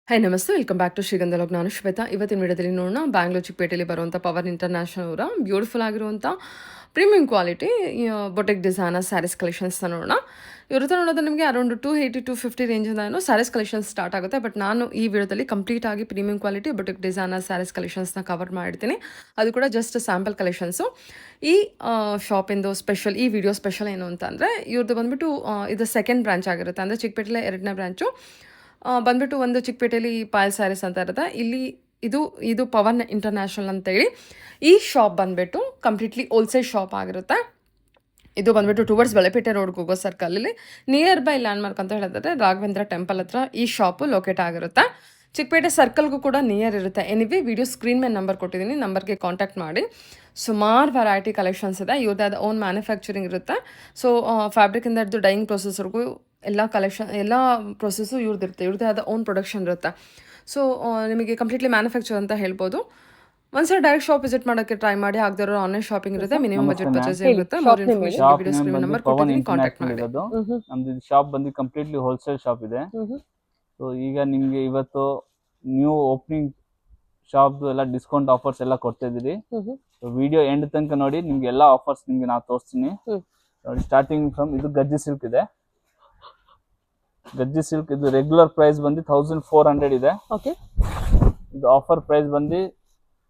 Hi ನಮಸ್ತೆ welcome back to ಶ್ರೀಗಂಧಲೋಕ್. ನಾನು ಶ್ವೇತಾ. ಇವತ್ತಿನ ವಿಡಿಯೋದಲ್ಲಿ ನೋಡೋಣ ಬ್ಯಾಂಗ್ಳೂರ್ ಚಿಕ್ಕಪೇಟೆಯಲ್ಲಿ ಬರುವಂಥ ಪವರ್ ಇಂಟರ್ನ್ಯಾಷನಲ್ ಅವರ ಬ್ಯೂಟಿಫುಲ್ ಆಗಿರುವಂಥ premium quality boutique designer saris ಕಲೆಕ್ಷನ್ಸ್ನ ನೋಡೋಣ. ಇವ್ರ ಹತ್ರ ನೋಡೋದು ನಿಮಗೆ ಅರೌಂಡ್ 280-250 ರೇಂಜಿಂದ ಏನೋ ಸ್ಯಾರೀಸ್ ಕಲೆಕ್ಷನ್ಸ್ ಸ್ಟಾರ್ಟ್ ಆಗುತ್ತೆ. ಬಟ್ ನಾನು ಈ ವಿಡಿಯೋದಲ್ಲಿ ಕಂಪ್ಲೀಟ್ ಆಗಿ premium quality boutique designer saris ಕಲೆಕ್ಷನ್ಸ್ನ ಕವರ್ ಮಾಡಿರ್ತೀನಿ. ಅದು ಕೂಡ ಜಸ್ಟ್ ಸ್ಯಾಂಪಲ್ ಕಲೆಕ್ಷನ್ಸು. ಈ ಶಾಪಿಂದು ಸ್ಪೆಷಲ್, ಈ ವಿಡಿಯೋ ಸ್ಪೆಷಲ್ ಏನು ಅಂತಂದರೆ ಇವ್ರದ್ದು ಬಂದುಬಿಟ್ಟು ಇದು ಸೆಕೆಂಡ್ ಬ್ರಾಂಚ್ ಆಗಿರುತ್ತೆ. ಅಂದರೆ ಚಿಕ್ಕಪೇಟೆಲೆ ಎರಡನೇ ಬ್ರಾಂಚು ಬಂದ್ಬಿಟ್ಟು ಒಂದು ಚಿಕ್ಕಪೇಟೆಯಲ್ಲಿ ಪಾಯಲ್ ಸ್ಯಾರೀಸ್ ಅಂತ ಇರುತ್ತೆ. ಇಲ್ಲಿ ಇದು ಪವನ್ ಇಂಟರ್ನ್ಯಾಷನಲ್ ಅಂತೇಳಿ ಈ ಶಾಪ್ ಬಂದುಬಿಟ್ಟು ಕಂಪ್ಲೀಟ್ಲಿ ಹೋಲ್ಸೇಲ್ ಶಾಪ್ ಆಗಿರುತ್ತೆ. ಇದು ಬಂದುಬಿಟ್ಟು ಟುವರ್ಡ್ಸ್ ಬೆಳೆಪೇಟೆ ರೋಡ್ಗೆ ಹೋಗೋ ಸರ್ಕಲಲ್ಲಿ ನಿಯರ್ ಬೈ ಲ್ಯಾಂಡ್ಮಾರ್ಕ್ ಅಂತ ಹೇಳಿದ್ರೆ ರಾಘವೇಂದ್ರ ಟೆಂಪಲ್ ಹತ್ರ ಈ ಶಾಪು ಲೊಕೇಟ್ ಆಗಿರುತ್ತೆ. ಚಿಕ್ಕಪೇಟೆ ಸರ್ಕಲ್ಗೂ ಕೂಡ ನಿಯರ್ ಇರುತ್ತೆ. ಎನಿವೆ ವಿಡಿಯೋ ಸ್ಕ್ರೀನ್ ಮೇಲೆ ನಂಬರ್ ಕೊಟ್ಟಿದ್ದೀನಿ, ನಂಬರ್ಗೆ ಕಾಂಟ್ಯಾಕ್ಟ್ ಮಾಡಿ. ಸುಮಾರು ವೆರೈಟಿ ಕಲೆಕ್ಷನ್ಸ್ ಇದೆ. ಇವ್ರದ್ದು ಓನ್ ಮ್ಯಾನುಫ್ಯಾಕ್ಚರಿಂಗ್ ಇರುತ್ತೆ. ಸೊ ಫ್ಯಾಬ್ರಿಕಿಂದ ಹಿಡಿದು ಡೈಯಿಂಗ್ ಪ್ರೊಸೆಸ್ವರೆಗೂ ಎಲ್ಲ ಪ್ರೊಸೆಸ್ಸು ಇವ್ರದ್ದಿರುತ್ತೆ. ಇವ್ರದ್ದೇ ಆದ ಓನ್ ಪ್ರೊಡಕ್ಷನ್ ಇರುತ್ತೆ. ಸೊ ನಿಮಗೆ ಕಂಪ್ಲೀಟ್ಲಿ ಮ್ಯಾನುಫ್ಯಾಕ್ಚರ್ ಅಂತ ಹೇಳ್ಬೋದು. ಒಂದ್ಸಲ ಡೈರೆಕ್ಟ್ ಶಾಪ್ ವಿಸಿಟ್ ಮಾಡೋಕ್ಕೆ ಟ್ರೈ ಮಾಡಿ. ಆಗದಿರೋ ಆನ್ಲೈನ್ ಶಾಪಿಂಗ್ ಇರುತ್ತೆ. ಮಿನಿಮಮ್ ಬಜೆಟ್ ಪರ್ಚೇಸ್ ಇರುತ್ತೆ. More information video screen number ಕೊಟ್ಟಿದ್ದೀನಿ, ಕಾಂಟ್ಯಾಕ್ಟ್ ಮಾಡಿ. ನಮ್ದು ಶಾಪ್ ಬಂದು ಕಂಪ್ಲೀಟ್ಲಿ ಹೋಲ್ಸೇಲ್ ಶಾಪ್ ಇದೆ. ಸೊ ಈಗ ನಿಮ್ಗೆ ಇವತ್ತು ನ್ಯೂ ಓಪನಿಂಗ್ ಶಾಪ್ ಎಲ್ಲ ಡಿಸ್ಕೌಂಟ್ ಆಫರ್ಸ್ ಎಲ್ಲ ಕೊಡ್ತಾ ಇದೀವಿ. ವಿಡಿಯೋ ಎಂಡ್ ತನಕ ನೋಡಿ, ನಿಮ್ಗೆ ಎಲ್ಲ ಆಫರ್ಸ್ ನಿಮ್ಗೆ ನಾವು ತೋರಿಸ್ತೀನಿ. ನೋಡಿ, ಸ್ಟಾರ್ಟಿಂಗ್ ಫ್ರಮ್ ಇದು ಗಜ್ಜಿ ಸಿಲ್ಕ್ ಇದೆ. ಗಜ್ಜಿ ಸಿಲ್ಕ್ ಇದು ರೆಗ್ಯುಲರ್ ಪ್ರೈಸ್ ಬಂದು 1400 ಇದೆ. ಇದು ಆಫರ್ ಪ್ರೈಸ್ ಬಂದು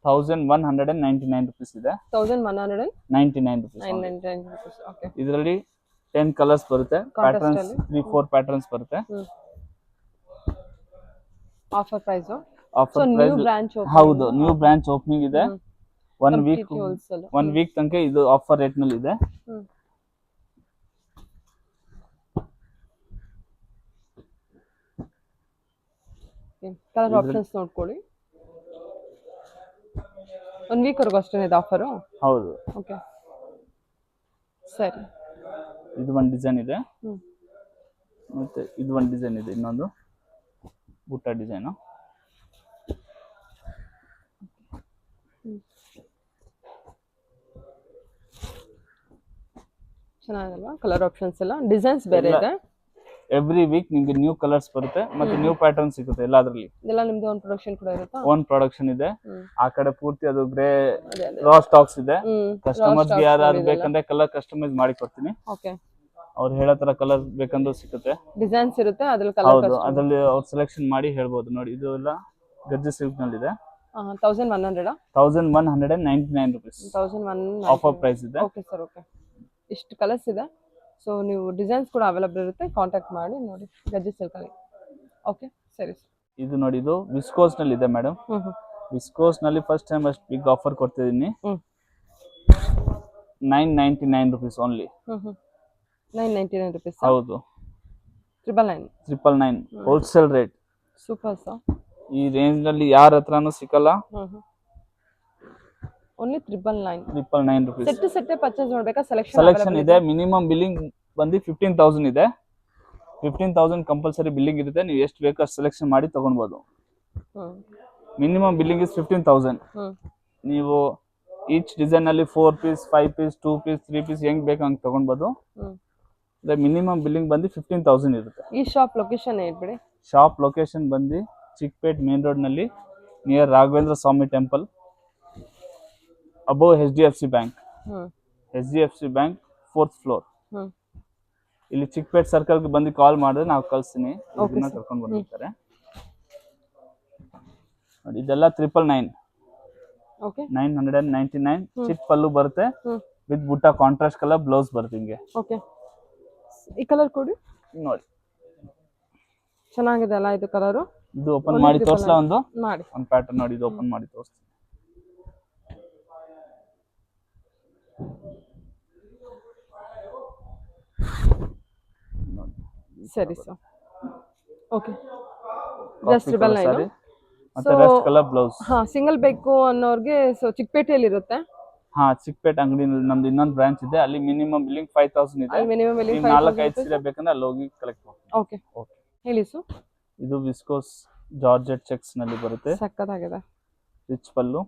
1199 rupees ಇದೆ. 1199 rupees. ಇದರಲ್ಲಿ 10 ಕಲರ್ಸ್ ಬರುತ್ತೆ. ಪ್ಯಾಟರ್ನ್ಸ್ 3-4 ಪ್ಯಾಟರ್ನ್ಸ್ ಬರುತ್ತೆ. Offer price. ಹೌದು, ನ್ಯೂ ಬ್ರಾಂಚ್ ಓಪನಿಂಗ್ ಇದೆ. ಒನ್ ವೀಕ್ ತನಕ ಇದು ಆಫರ್ ರೇಟ್ ನಲ್ಲಿ ಇದೆ. ಕಲರ್ ಆಪ್ಷನ್ಸ್ ನೋಡ್ಕೊಳ್ಳಿ. ಒನ್ ವೀಕ್ ವರೆಗೂ ಅಷ್ಟೇ ಇದೆ ಆಫರು. ಹೌದು. ಓಕೆ, ಸರಿ. ಇದು ಒಂದು ಡಿಸೈನ್ ಇದೆ, ಮತ್ತೆ ಇದು ಒಂದು ಡಿಸೈನ್ ಇದೆ, ಇನ್ನೊಂದು ಬುಟ್ಟ ಡಿಸೈನು. ಚೆನ್ನಾಗಲ್ವಾ ಕಲರ್ ಆಪ್ಷನ್ಸ್ ಎಲ್ಲ? ಡಿಸೈನ್ಸ್ ಬೇರೆ ಇದೆ. ಎವ್ರಿ ವೀಕ್ ನಿಮ್ಗೆ ನ್ಯೂ ಕಲರ್ಸ್ ಬರುತ್ತೆ, ಮತ್ತೆ ನ್ಯೂ ಪ್ಯಾಟರ್ನ್ ಸಿಗುತ್ತೆ ಎಲ್ಲಾದ್ರಲ್ಲಿ. ಇದೆಲ್ಲ ನಿಮ್ದು ಓನ್ ಪ್ರೊಡಕ್ಷನ್ ಕೂಡ ಇರುತ್ತಾ? ಓನ್ ಪ್ರೊಡಕ್ಷನ್ ಇದೆ. ಆ ಕಡೆ ಪೂರ್ತಿ ಅದು ಗ್ರೇ ರಾ ಸ್ಟಾಕ್ಸ್ ಇದೆ. ಕಸ್ಟಮರ್ಸ್ ಗೆ ಯಾರು ಬೇಕಂದ್ರೆ ಕಲರ್ ಕಸ್ಟಮೈಸ್ ಮಾಡಿ ಕೊಡ್ತೀನಿ. ಓಕೆ, ಅವ್ರು ಹೇಳೋ ತರ ಕಲರ್ ಬೇಕಂದ್ರೂ ಸಿಗುತ್ತೆ. ಡಿಸೈನ್ಸ್ ಇರುತ್ತೆ, ಅದ್ರಲ್ಲಿ ಕಲರ್. ಹೌದು, ಅದ್ರಲ್ಲಿ ಅವ್ರು ಸೆಲೆಕ್ಷನ್ ಮಾಡಿ ಹೇಳ್ಬೋದು. ನೋಡಿ, ಇದು ಎಲ್ಲ ಗಜ್ಜಿ ಸಿಲ್ಕ್ ನಲ್ಲಿ ಇದೆ. 1199 rupees ಆಫರ್ ಪ್ರೈಸ್ ಇದೆ. Okay sir, okay. ಇಷ್ಟು ಕಲರ್ಸ್ ಇದೆ. ಸೊ ನೀವು ಡಿಸೈನ್ಸ್ ಕೂಡ ಅವೈಲೇಬಲ್ ಇರುತ್ತೆ, ಕಾಂಟ್ಯಾಕ್ಟ್ ಮಾಡಿ ನೋಡಿ ಗಜ್ಜಿ ಸಿಲ್ಕ್ ಅಲ್ಲಿ. ಓಕೆ, ಸರಿ ಸರ್. ಇದು ನೋಡಿ, ಇದು ವಿಸ್ಕೋಸ್ ನಲ್ಲಿ ಇದೆ ಮೇಡಮ್. ವಿಸ್ಕೋಸ್ ನಲ್ಲಿ ಫಸ್ಟ್ ಟೈಮ್ ಅಷ್ಟು ಬಿಗ್ ಆಫರ್ ಕೊಡ್ತಿದ್ದೀನಿ. 999 rupees ಓನ್ಲಿ. 999 rupees. ಹೌದು, 999 ಹೋಲ್ಸೇಲ್ ರೇಟ್. Super sir. ಈ ರೇಂಜ್ ನಲ್ಲಿ ಯಾರ ಹತ್ರನೂ ಸಿಕ್ಕಲ್ಲ. Only 999 rupees. ಸೆಟ್ ಪರ್ಚೇಸ್ ಮಾಡಬೇಕಾ? ಸೆಲೆಕ್ಷನ್ ಇದೆ. ಮಿನಿಮಮ್ ಬಿಲ್ಲಿಂಗ್ ಬಂದು 15,000 ಇದೆ. 15,000 ಕಂಪಲ್ಸರಿ ಬಿಲ್ಲಿಂಗ್ ಇರುತ್ತೆ. ನೀವು ಎಷ್ಟು ಬೇಕೋ ಅಷ್ಟು ಸೆಲೆಕ್ಷನ್ ಮಾಡಿ ತಗೊಳ್ಬೋದು. Minimum billing is 15,000. ನೀವು ಈಚ್ ಡಿಸೈನ್ ಅಲ್ಲಿ 4 ಪೀಸ್, 5 ಪೀಸ್, 2 ಪೀಸ್, 3 ಪೀಸ್ ಹೆಂಗ್ ಬೇಕು ಹಂಗೆ ತಗೊಳ್ಬೋದು. ಮಿನಿಮಮ್ ಬಿಲ್ಲಿಂಗ್ ಬಂದು 15,000 ಇರುತ್ತೆ. ಈ ಶಾಪ್ ಲೊಕೇಶನ್ ಹೇಳ್ಬಿಡಿ. ಶಾಪ್ ಲೊಕೇಶನ್ ಬಂದು ಚಿಕ್ಕಪೇಟ್ ಮೇನ್ ರೋಡ್ ನಲ್ಲಿ near Raghavendra Swamy temple, above HDFC bank. HDFC bank 4th floor. ಇಲ್ಲಿ ಚಿಕ್ಕಪೇಟ್ ಸರ್ಕಲ್ ಬಂದು ಕಾಲ್ ಮಾಡಿದ್ರೆ ನಾವು ಕಳ್ಸ್ತೀನಿ, ಕರ್ಕೊಂಡು ಬಂದಿರ್ತಾರೆ. ನೋಡಿ, ಇದೆಲ್ಲ 999. 999 ಚಿಕ್ಕ ಪಲ್ಲು ಬರುತ್ತೆ ವಿತ್ ಬುಟ್ಟ, ಕಾಂಟ್ರಾಸ್ಟ್ ಕಲರ್ ಬ್ಲೌಸ್ ಬರುತ್ತೆ ಹಿಂಗೆ. ಓಕೆ, ಈ ಕಲರ್ ಕೊಡಿ ನೋಡಿ. ಚೆನ್ನಾಗಿದೆ ಅಲ್ಲ ಇದು ಕಲರ್? ಇದು ಓಪನ್ ಮಾಡಿ ತೋರಿಸಲ ಒಂದು ಪ್ಯಾಟರ್ನ್ ನೋಡಿ. ಇದು ಓಪನ್ ಮಾಡಿ ತೋರಿಸ್ತೀನಿ. ಸರಿ ಸರ್, ಓಕೆ. ಜಸ್ಟ್ 999 ಮತ್ತೆ ರೆಸ್ಟ್ ಕಲರ್ ಬ್ಲೌಸ್. ಸಿಂಗಲ್ ಬೇಕು ಅನ್ನೋರ್ಗೆ ಸೊ ಚಿಕ್ಕಪೇಟೆಯಲ್ಲಿ ಇರುತ್ತೆ. ಚಿಕ್ಕಪೇಟೆ ಅಂಗಡಿನಲ್ಲಿ ನಮ್ದು ಇನ್ನೊಂದು ಬ್ರಾಂಚ್ ಇದೆ. ಅಲ್ಲಿ ಮಿನಿಮಮ್ ಬಿಲ್ಲಿಂಗ್ 5,000 ಇದೆ. ಮಿನಿಮಮ್ ಬಿಲ್ಲಿಂಗ್ 4-5 ಸೀರೆ ಬೇಕಂದ್ರೆ ಅಲ್ಲಿ ಹೋಗಿ ಕಲೆಕ್ಟ್ ಮಾಡಿ. ಓಕೆ, ಹೇಳಿ ಸರ್. ಇದು ವಿಸ್ಕೋಸ್ ಜಾರ್ಜೆಟ್ ಚೆಕ್ಸ್ ನಲ್ಲಿ ಬರುತ್ತೆ. ಸಕ್ಕತ್ತಾಗಿದೆ. ರಿಚ್ ಪಲ್ಲು.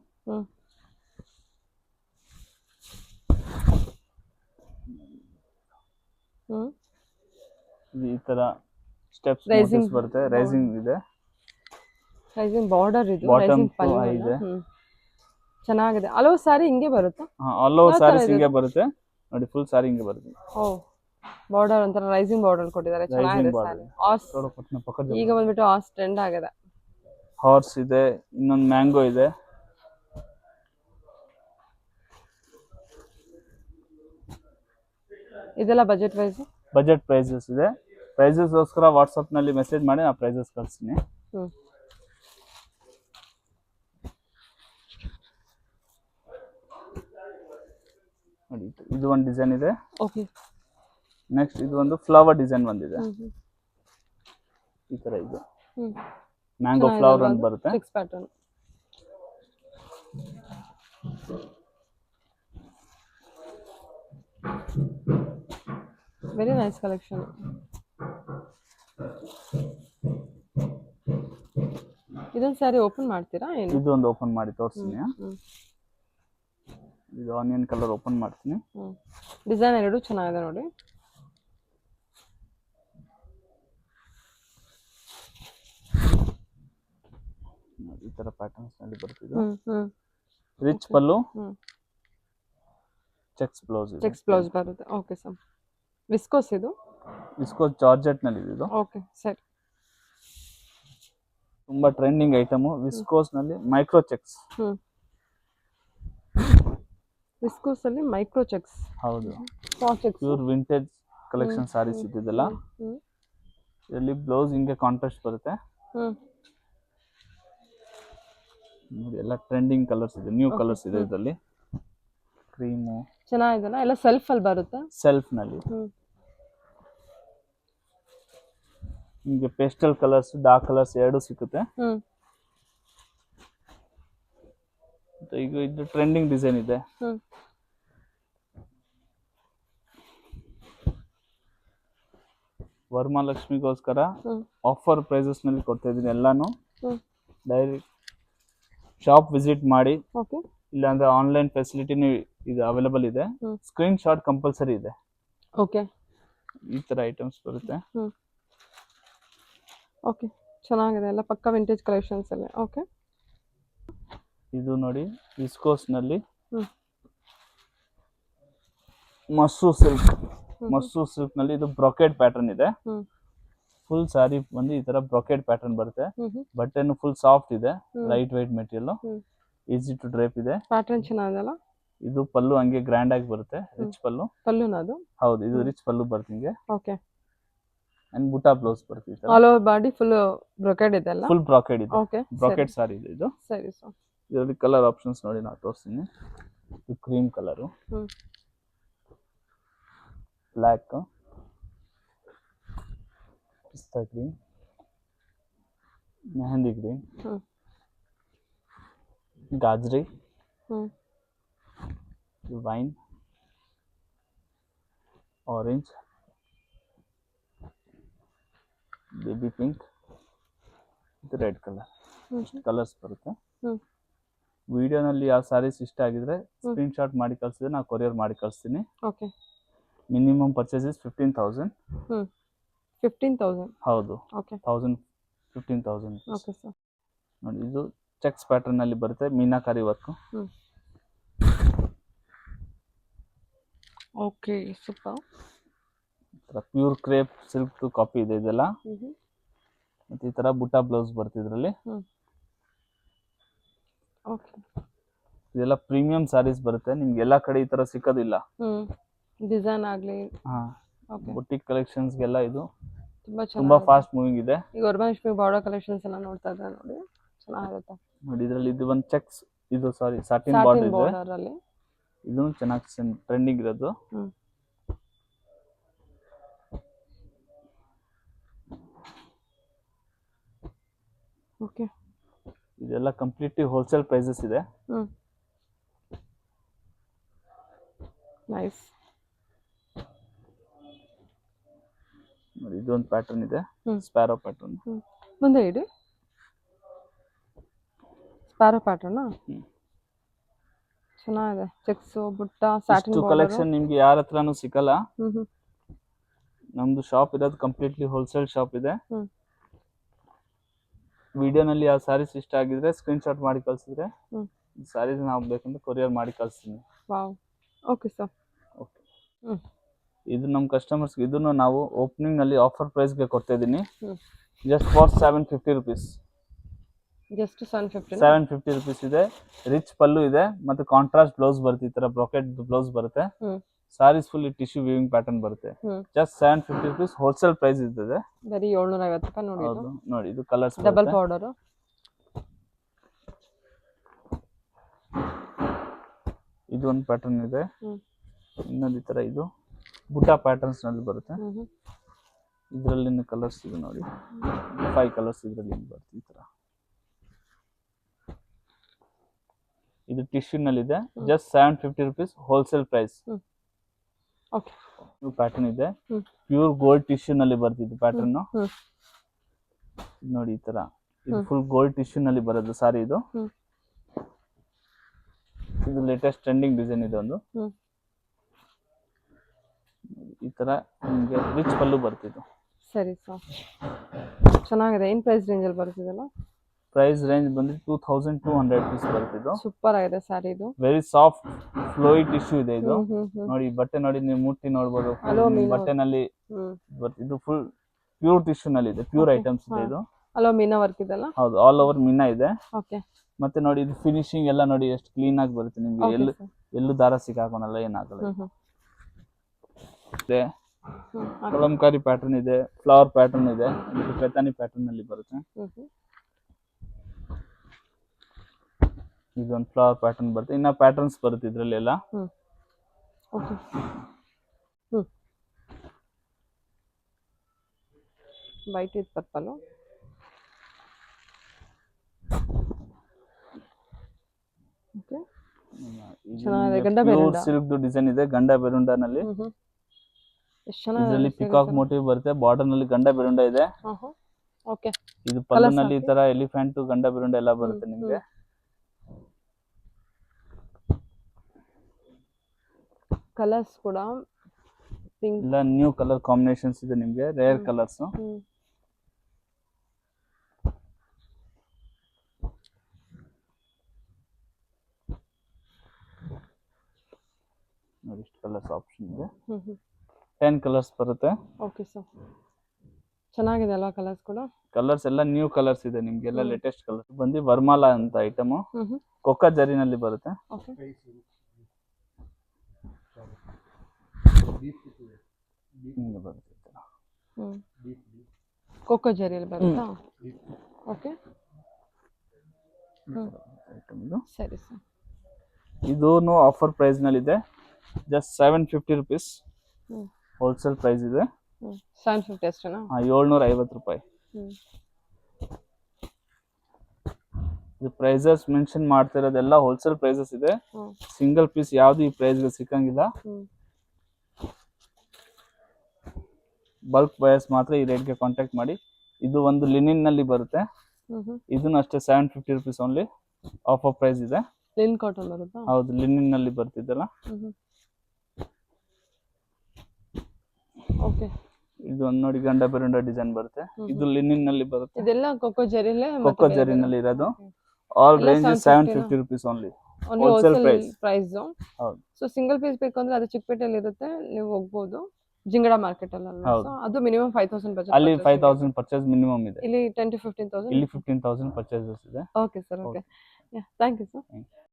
ಈ ತರ ಸ್ಟೆಪ್ಸ್ ಬರುತ್ತೆ. ರೈಸಿಂಗ್ ಇದೆ. ರೈಸಿಂಗ್ ಬಾರ್ಡರ್ ಇದು, Bottom rising to pallu high ಅಲ್ಲ? ಇದೆ. ಚೆನ್ನಾಗಿದೆ. ಹಲವು ಸಾರಿ ಹಿಂಗೆ ಬರುತ್ತಾ? ಆಲ್ ಓವರ್ ಯಾವ ತರ ಸಾರೀಸ್ ಇದೆ? ಹಿಂಗೆ ಬರುತ್ತೆ ನೋಡಿ, ಫುಲ್ ಸಾರಿ ಹಿಂಗೆ ಬರುತ್ತೆ. ಓ, ಬಾರ್ಡರ್ ಒಂಥರ ರೈಸಿಂಗ್ ಬಾರ್ಡರ್ ಕೊಟ್ಟಿದ್ದಾರೆ, ಚೆನ್ನಾಗಿದೆ ಸಾರಿ. ಆಸ್ ಈಗ ಬಂದ್ಬಿಟ್ಟು ಆಸ್ ಟ್ರೆಂಡ್ ಆಗಿದೆ. ಹಾರ್ಸ್ ಇದೆ, ಇನ್ನೊಂದು ಮ್ಯಾಂಗೋ ಇದೆ. ಇದೆಲ್ಲ ಬಜೆಟ್ ವೈಸ್? ಬಜೆಟ್ ಪ್ರೈಸಸ್ ಇದೆ. ಪ್ರೈಸಸ್ಗೋಸ್ಕರ ವಾಟ್ಸಪ್ನಲ್ಲಿ ಮೆಸೇಜ್ ಮಾಡಿ ನಾನು ಪ್ರೈಸಸ್ ಕಳಿಸ್ತೀನಿ. ನೋಡಿ ಇದು ಒಂದು ಡಿಸೈನ್ ಇದೆ. ಓಕೆ. ನೆಕ್ಸ್ಟ್ ಇದು ಒಂದು ಫ್ಲವರ್ ಡಿಸೈನ್ ಬಂದಿದೆ. ಈ ತರ ಇದು ಮ್ಯಾಂಗೋ ಫ್ಲವರ್ ಅಂತ ಬರುತ್ತೆ. Six pattern. Very nice collection. ಇದೊಂದು ಸ್ಯಾರಿ ಓಪನ್ ಮಾಡ್ತೀರಾ ಏನು? ಇದು ಒಂದು ಓಪನ್ ಮಾಡಿ ತೋರಿಸ್ತೀನಿ. ಇದು ಆನಿಯನ್ ಕಲರ್ ಓಪನ್ ಮಾಡ್ತೀನಿ. ಡಿಸೈನ್ ಎರಡು ಚೆನ್ನಾಗಿದೆ ನೋಡಿ. ಈ ತರ ಪ್ಯಾಟರ್ನ್ಸ್ ನಲ್ಲಿ ಬರ್ತಿದೆ. Rich pallu, checks blouse. Checks blouse ಬರುತ್ತೆ. Okay sir. ವಿಸ್ಕೋಸ್ ಇದು? ವಿಸ್ಕೋಸ್ ಜಾರ್ಜೆಟ್ ನಲ್ಲಿ ಇದು. ಓಕೆ ಸರಿ. ತುಂಬಾ ಟ್ರೆಂಡಿಂಗ್ ಐಟಮ್ ವಿಸ್ಕೋಸ್ ನಲ್ಲಿ ಮೈಕ್ರೋ ಚೆಕ್ಸ್. ವಿಸ್ಕೋಸ್ ಅಲ್ಲಿ ಮೈಕ್ರೋ ಚೆಕ್ಸ್. ಹೌದು, checks. Pure vintage collection sarees ಇದ್ದಿದ್ದೆಲ್ಲ. ಇದರಲ್ಲಿ ಬ್ಲೌಸ್ ಹಿಂಗೆ ಕಾಂಟ್ರಾಸ್ಟ್ ಬರುತ್ತೆ ನೋಡಿ. ಎಲ್ಲ ಟ್ರೆಂಡಿಂಗ್ ಕಲರ್ಸ್ ಇದೆ, ನ್ಯೂ ಕಲರ್ಸ್ ಇದೆ ಇದರಲ್ಲಿ. ಕ್ರೀಮು ಚೆನ್ನಾಗಿದೆಲ್ಲ, ಎಲ್ಲ ಸೆಲ್ಫ್ ಅಲ್ಲಿ ಬರುತ್ತೆ. ಸೆಲ್ಫ್ ನಲ್ಲಿ ನಿಮಗೆ ಪೇಸ್ಟಲ್ ಕಲರ್ಸ್, ಡಾರ್ಕ್ ಕಲರ್ಸ್ ಎರಡು ಸಿಗುತ್ತೆ. ಈಗ ಇದು ಟ್ರೆಂಡಿಂಗ್ ಡಿಸೈನ್ ಇದೆ. ವರಮಹಾಲಕ್ಷ್ಮಿಗೋಸ್ಕರ ಆಫರ್ ಪ್ರೈಸಸ್ ನಲ್ಲಿ ಕೊಡ್ತಾ ಇದೀನಿ ಎಲ್ಲಾನು. ಡೈರೆಕ್ಟ್ ಶಾಪ್ ವಿಸಿಟ್ ಮಾಡಿ, ಇಲ್ಲಾಂದ್ರೆ ಆನ್ಲೈನ್ ಫೆಸಿಲಿಟಿನೂ ಇದು ಅವೈಲೇಬಲ್ ಇದೆ. ಸ್ಕ್ರೀನ್ ಶಾಟ್ ಕಂಪಲ್ಸರಿ ಇದೆ. ಓಕೆ. ಈ ತರ ಐಟಮ್ಸ್ ಬರುತ್ತೆ. ಓಕೆ, ಚೆನ್ನಾಗಿದೆ, ಎಲ್ಲ ಪಕ್ಕ ವಿಂಟೇಜ್ ಕಲೆಕ್ಷನ್ಸ್ ಎಲ್ಲ. ಓಕೆ. ಇದು ನೋಡಿ ವಿಸ್ಕೋಸ್ ನಲ್ಲಿ ಮಸ್ಸೂರ್ ಸಿಲ್ಕ್. ಮಸ್ಸೂರ್ ಸಿಲ್ಕ್ ನಲ್ಲಿ ಇದು ಬ್ರೊಕೆಡ್ ಪ್ಯಾಟರ್ನ್ ಇದೆ. ಫುಲ್ ಸಾರಿ ಬಂದು ಈ ತರ ಬ್ರೊಕೆಡ್ ಪ್ಯಾಟರ್ನ್ ಬರುತ್ತೆ. ಬಟ್ಟೆನು ಫುಲ್ ಸಾಫ್ಟ್ ಇದೆ, light white material, easy to drape ಇದೆ. ಪ್ಯಾಟರ್ನ್ ಚೆನ್ನಾಗಿದೆಲ್ಲ. ಇದು ಪಲ್ಲು ಹಂಗೆ ಗ್ರ್ಯಾಂಡ್ ಆಗಿ ಬರುತ್ತೆ, ರಿಚ್ ಪಲ್ಲು. ಪಲ್ಲುನ ಅದು? ಹೌದು, ಇದು ರಿಚ್ ಪಲ್ಲು ಬರುತ್ತೆ ಹಿಂಗೆ. ಓಕೆ. ಅಂಡ್ ಬುಟಾ ಬ್ಲೌಸ್ ಬರುತ್ತೆ. All over body full brocade ಇದೆ ಅಲ್ಲ? ಫುಲ್ ಬ್ರೊಕೆಡ್ ಇದೆ. ಓಕೆ, ಬ್ರೊಕೆಡ್ ಸಾರಿ ಇದೆ ಇದು. ಸರಿ ಸರ್. ಇದರಲ್ಲಿ ಕಲರ್ ಆಪ್ಷನ್ಸ್ ನೋಡಿ ನಾನು ತೋರಿಸ್ತೀನಿ. ಇದು cream colour, black, pista green, mehndi green, ಗಾಜರಿ, ವೈನ್, ಆರೆಂಜ್, ಬೇಬಿ ಪಿಂಕ್, ಇದು ರೆಡ್ ಕಲರ್. ಕಲರ್ಸ್ ಬರುತ್ತೆ. ವಿಡಿಯೋನಲ್ಲಿ ಯಾವ ಸಾರೀಸ್ ಇಷ್ಟ ಆಗಿದ್ರೆ ಸ್ಕ್ರೀನ್ ಶಾಟ್ ಮಾಡಿ ಕಳಿಸಿದ್ರೆ ನಾವು ಕೊರಿಯರ್ ಮಾಡಿ ಕಳಿಸ್ತೀನಿ. ಓಕೆ. Minimum purchase is 15,000. 15,000? ಹೌದು. ಓಕೆ. 1000 15,000. Okay sir. ನೋಡಿ ಇದು ಚೆಕ್ಸ್ ಪ್ಯಾಟರ್ನ್ ಅಲ್ಲಿ ಬರುತ್ತೆ, meenakari work. Okay, super. Pure crepe silk copy ಇದೆ ಇದೆಲ್ಲ. ಮತ್ತೆ ಈ ತರ ಬುಟಾ ಬ್ಲೌಸ್ ಬರುತ್ತೆ ಇದರಲ್ಲಿ. ಓಕೆ. ಇದೆಲ್ಲ ಪ್ರೀಮಿಯಂ ಸಾರೀಸ್ ಬರುತ್ತೆ, ನಿಮ್ಗೆ ಎಲ್ಲಾ ಕಡೆ ಈ ತರ ಸಿಕ್ಕೋದಿಲ್ಲ. ಡಿಸೈನ್ ಆಗ್ಲಿ. ಓಕೆ. ಬುಟಿಕ್ ಕಲೆಕ್ಷನ್ಸ್ ಗೆಲ್ಲ ಇದು ತುಂಬಾ ತುಂಬಾ ಫಾಸ್ಟ್ ಮೂವಿಂಗ್ ಇದೆ. ಈಗ ವರಮಹಾಲಕ್ಷ್ಮಿ ಬಾರ್ಡರ್ ಕಲೆಕ್ಷನ್ಸ್ ಎಲ್ಲ ನೋಡ್ತಾ ಇದ್ದಾರೆ ನೋಡಿ, ಚೆನ್ನಾಗಿರುತ್ತೆ ನೋಡಿ. ಇದರಲ್ಲಿ ಇದು ಒಂದು ಚೆಕ್ಸ್, ಇದು ಸಾರಿ ಸಾಟಿನ್ ಬಾರ್ಡರ್ ಇದೆ. ಬಾರ್ಡರ್ ಅಲ್ಲಿ ಇದು ಚೆನ್ನಾಗಿ ಟ್ರೆಂಡಿಂಗ್ ಇರೋದು. ಓಕೆ. ಇದೆಲ್ಲ ಕಂಪ್ಲೀಟ್ಲಿ ಹೋಲ್ಸೇಲ್ ಪ್ರೈಸಸ್ ಇದೆ. ನೈಸ್. ನೋಡಿ ಇದೊಂದು ಪ್ಯಾಟರ್ನ್ ಇದೆ, ಸ್ಪ್ಯಾರೋ ಪ್ಯಾಟರ್ನ್. ಮುಂದೆ ಇಡಿ. ಸ್ಪ್ಯಾರೋ ಪ್ಯಾಟರ್ನ್ ಚೆನ್ನಾಗಿದೆ. ಚೆಕ್ಸ್, ಬುಟ್ಟ, ಸ್ಯಾಟಿನ್ ಬಾರ್ಡರ್. ಕಲೆಕ್ಷನ್ ನಿಮ್ಗೆ ಯಾರ ಹತ್ರನೂ ಸಿಗಲ್ಲ. ನಮ್ದು ಶಾಪ್ ಇರೋದು ಕಂಪ್ಲೀಟ್ಲಿ ಹೋಲ್ಸೇಲ್ ಶಾಪ್ ಇದೆ. ವಿಡಿಯೋನಲ್ಲಿ ಯಾವ ಸ್ಯಾರೀಸ್ ಇಷ್ಟ ಆಗಿದ್ರೆ ಸ್ಕ್ರೀನ್ಶಾಟ್ ಮಾಡಿ ಕಳ್ಸಿದ್ರೆ ಹ್ಮ್. ಸ್ಯಾರೀಸ್ ನಾವು ಬೇಕಂದ್ರೆ ಕೊರಿಯರ್ ಮಾಡಿ ಕಳಿಸ್ತೀನಿ. Wow, okay sir. ಓಕೆ, ಹ್ಮ್. ಇದು ನಮ್ಮ ಕಸ್ಟಮರ್ಸ್ಗೆ ಇದನ್ನು ನಾವು ಓಪನಿಂಗ್ನಲ್ಲಿ ಆಫರ್ ಪ್ರೈಸ್ಗೆ ಕೊಡ್ತಾ ಇದ್ದೀನಿ. Hmm. Just for 750 rupees. Just 750. 750 rupees ಇದೆ. ರಿಚ್ ಪಲ್ಲು ಇದೆ ಮತ್ತು ಕಾಂಟ್ರಾಸ್ಟ್ ಬ್ಲೌಸ್ ಬರುತ್ತೆ. ಈ ತರ ಬ್ರೊಕೆಟ್ ಬ್ಲೌಸ್ ಬರುತ್ತೆ. Saris full tissue weaving pattern ಬರುತ್ತೆ. ಜಸ್ಟ್ 750 ರುಪೀಸ್ ಹೋಲ್ಸೇಲ್ ಪ್ರೈಸ್ ಇರ್ತದೆ. ಬರೀ 750 ರೂಪಾಯಿ. ನೋಡಿ ಹೌದು, ನೋಡಿ ಇದು ಕಲರ್ಸ್ ಡಬಲ್ ಪೌಡರ್. ಇದು ಒಂದು ಪ್ಯಾಟರ್ನ್ ಇದೆ. ಇನ್ನೊಂದು ಈ ತರ ಇದು ಬುಟ್ಟ ಪ್ಯಾಟರ್ನ್ಸ್ ನಲ್ಲಿ ಬರುತ್ತೆ. ಇದರಲ್ಲಿ ಕಲರ್ಸ್ ಇದೆ ನೋಡಿ, 5 ಕಲರ್ಸ್ ಇದರಲ್ಲಿ ಬರುತ್ತೆ. ಈ ತರ ಇದು ಟಿಶ್ಯೂ ನಲ್ಲಿ ಇದೆ. Just 750 rupees wholesale price. Okay, ಇದು ಪ್ಯಾಟರ್ನ್ ಇದೆ. ಪ್ಯೂರ್ ಗೋಲ್ಡ್ ಟಿಶ್ಯೂ ನಲ್ಲಿ ಬರ್ತಿದ್ದು ಪ್ಯಾಟರ್ನ್ ನೋಡಿ. ಈ ತರ ಇದು ಫುಲ್ ಗೋಲ್ಡ್ ಟಿಶ್ಯೂ ನಲ್ಲಿ ಬರೋದು ಸಾರಿ ಇದು. ಇದು ಲೇಟೆಸ್ಟ್ ಟ್ರೆಂಡಿಂಗ್ ಡಿಸೈನ್ ಇದೆ ಒಂದು. ಈ ತರ ನಿಮಗೆ ರಿಚ್ ಪಲ್ಲು ಬರ್ತಿದ್ದು. ಸರಿ ಸರ್, ಚೆನ್ನಾಗಿದೆ. ಏನ್ ಪ್ರೈಸ್ ರೇಂಜ್ ಅಲ್ಲಿ ಬರ್ತಿದಲ್ಲ? ಪ್ರೈಸ್ ರೇಂಜ್ ಬಂದು 2200 ರುಪೀಸ್ ಬರ್ತಿದ್ದು. ಸೂಪರ್ ಆಗಿದೆ ಸ್ಯಾರಿ ಇದು. ವೆರಿ ಸಾಫ್ಟ್ ಫ್ಲೋಯಿ ಟಿಶ್ಯೂ ಇದೆ ಇದು. ನೋಡಿ ಬಟ್ಟೆ ನೋಡಿ, ನೀವು ಮುಟ್ಟಿ ನೋಡಬಹುದು. ಬಟ್ಟೆನಲ್ಲಿ ಇದು ಫುಲ್ ಪ್ಯೂರ್ ಟಿಶ್ಯೂ ನಲ್ಲಿ ಇದೆ. ಪ್ಯೂರ್ ಐಟಮ್ಸ್ ಇದೆ ಇದು. ಅಲೋ ಮೀನಾ ವರ್ಕ್ ಇದೆಲ್ಲ? ಹೌದು, ಆಲ್ ಓವರ್ ಮೀನಾ ಇದೆ. ಓಕೆ. ಮತ್ತೆ ನೋಡಿ ಇದು ಫಿನಿಶಿಂಗ್ ಎಲ್ಲ ನೋಡಿ ಎಷ್ಟು ಕ್ಲೀನ್ ಆಗಿ ಬರುತ್ತೆ ನಿಮ್ಗೆ. ಎಲ್ಲೂ ದಾರ ಸಿಕ್ಕಾಕೋನಲ್ಲ, ಏನಾಗಲ್ಲ. ಇದೆ ಕಲಂಕಾರಿ ಪ್ಯಾಟರ್ನ್ ಇದೆ, ಫ್ಲವರ್ ಪ್ಯಾಟರ್ನ್ ಇದೆ, ಇದು ಪೆತಾನಿ ಪ್ಯಾಟರ್ನ್ ನಲ್ಲಿ ಬರುತ್ತೆ. ಇದೊಂದು ಫ್ಲವರ್ ಪ್ಯಾಟರ್ನ್ ಬರುತ್ತೆ. ಇನ್ನ ಪ್ಯಾಟರ್ನ್ಸ್ ಬರುತ್ತೆ ಇದ್ರಲ್ಲಿ ಎಲ್ಲ. Okay. White with purple. Okay, ಚೆನ್ನಾಗಿದೆ. ಗಂಡ ಬೆರುಂಡ ಸಿಲ್ಕ್ ಡಿಸೈನ್ ಇದೆ. ಗಂಡ ಬೆರುಂಡ ನಲ್ಲಿ ಇದರಲ್ಲಿ ಪಿಕಾಕ್ ಮೋಟಿವ್ ಬರುತ್ತೆ. ಬಾರ್ಡರ್ ನಲ್ಲಿ ಗಂಡ ಬೆರುಂಡ ಇದೆ. ಓಕೆ. ಇದು ಪಲ್ಲುನಲ್ಲಿ ಈ ತರ ಎಲಿಫೆಂಟ್ ಗಂಡ ಬೆರುಂಡ ಎಲ್ಲ ಬರುತ್ತೆ ನಿಮ್ಗೆ. ಕಲರ್ಸ್ ಕೂಡ ಪಿಂಕ್ ಎಲ್ಲ ನ್ಯೂ ಕಲರ್ ಕಾಂಬಿನೇಷನ್ಸ್ ಇದೆ ನಿಮ್ಗೆ, ರೇರ್ ಕಲರ್ಸ್. ನೋಡಿ ಇಷ್ಟು ಕಲರ್ಸ್ ಆಪ್ಷನ್ ಇದೆ. 10 ಕಲರ್ಸ್ ಬರುತ್ತೆ. ಓಕೆ ಸರ್, ಚೆನ್ನಾಗಿದೆ ಅಲ್ವಾ ಕಲರ್ಸ್ ಕೂಡ? ಕಲರ್ಸ್ ಎಲ್ಲ ನ್ಯೂ ಕಲರ್ಸ್ ಇದೆ ನಿಮ್ಗೆ, ಎಲ್ಲ ಲೇಟೆಸ್ಟ್ ಕಲರ್ ಬಂದು ವರ್ಮಾಲಾ ಅಂತ ಐಟಮ್. ಕೊಕ್ಕ ಜರಿನಲ್ಲಿ ಬರುತ್ತೆ. ಓಕೆ. ಹಿಂಗೆ ಬರುತ್ತೆ. ಕೊಕ್ಕೋ ಜರಿಯಲ್ಲಿ ಬರುತ್ತಾ? ಓಕೆ. ಐಟಮ್ ಇದು. ಸರಿ ಸರ್. ಇದು ಆಫರ್ ಪ್ರೈಸ್ ನಲ್ಲಿ ಇದೆ. ಜಸ್ಟ್ 750 ರುಪೀಸ್ ಹೋಲ್ಸೇಲ್ ಪ್ರೈಸ್ ಇದೆ. 750 ಅಷ್ಟೇನಾ? 750 ರೂಪಾಯಿ. ಇದು ಪ್ರೈಸಸ್ ಮೆನ್ಷನ್ ಮಾಡ್ತಿರೋದೆಲ್ಲ ಹೋಲ್ಸೇಲ್ ಪ್ರೈಸಸ್ ಇದೆ. ಸಿಂಗಲ್ ಪೀಸ್ ಯಾವ್ದು ಈ ಪ್ರೈಸ್ಗೆ ಸಿಕ್ಕಂಗಿಲ್ಲ. ಬಲ್ಕ್ ಬಯರ್ಸ್ ಮಾತ್ರ ಈ ರೇಟ್ಗೆ ಕಾಂಟ್ಯಾಕ್ಟ್ ಮಾಡಿ. ಇದು ಒಂದು ಲಿನಿನ್ ನಲ್ಲಿ ಬರುತ್ತೆ. ಇದನ್ನು ಅಷ್ಟೇ 750 ರುಪೀಸ್ ಓನ್ಲಿ ಆಫರ್ ಪ್ರೈಸ್ ಇದೆ. ಲಿನ್ ಕಾಟನ್ ಬರುತ್ತಾ? ಹೌದು, ಲಿನಿನ್ ನಲ್ಲಿ ಬರ್ತಿದ್ದಲ್ಲ. ಓಕೆ. ಇದು ಒಂದು ನೋಡಿ ಗಂಡ ಬೆರುಂಡ ಡಿಸೈನ್ ಬರುತ್ತೆ. ಇದು ಲಿನಿನ್ ನಲ್ಲಿ ಬರುತ್ತೆ. ಇದೆಲ್ಲ ಕೊಕ್ಕೋ ಜರಿಲೇ? ಕೊಕ್ಕೋ ಜರಿನಲ್ಲಿ ಇರೋದು. All range 750 rupees only wholesale price. ಹೌದು. ಸೊ ಸಿಂಗಲ್ ಪೀಸ್ ಬೇಕು ಅಂದ್ರೆ ಅದು ಚಿಕ್ಕಪೇಟೆಯಲ್ಲಿ ಇರುತ್ತೆ, ನೀವು ಹೋಗ್ಬೋದು. ಜಿಂಗಡ ಮಾರ್ಕೆಟ್ ಅಲ್ಲಿ ಅದು ಮಿನಿಮಮ್ 5000 ಬಜೆಟ್. ಅಲ್ಲಿ 5000 ಪರ್ಚೇಸ್ ಮಿನಿಮಮ್ ಇದೆ. ಇಲ್ಲಿ 10 to 15,000. ಇಲ್ಲಿ 15,000 ಪರ್ಚೇಸಸ್ ಇದೆ. Okay sir. Okay. Thank you sir.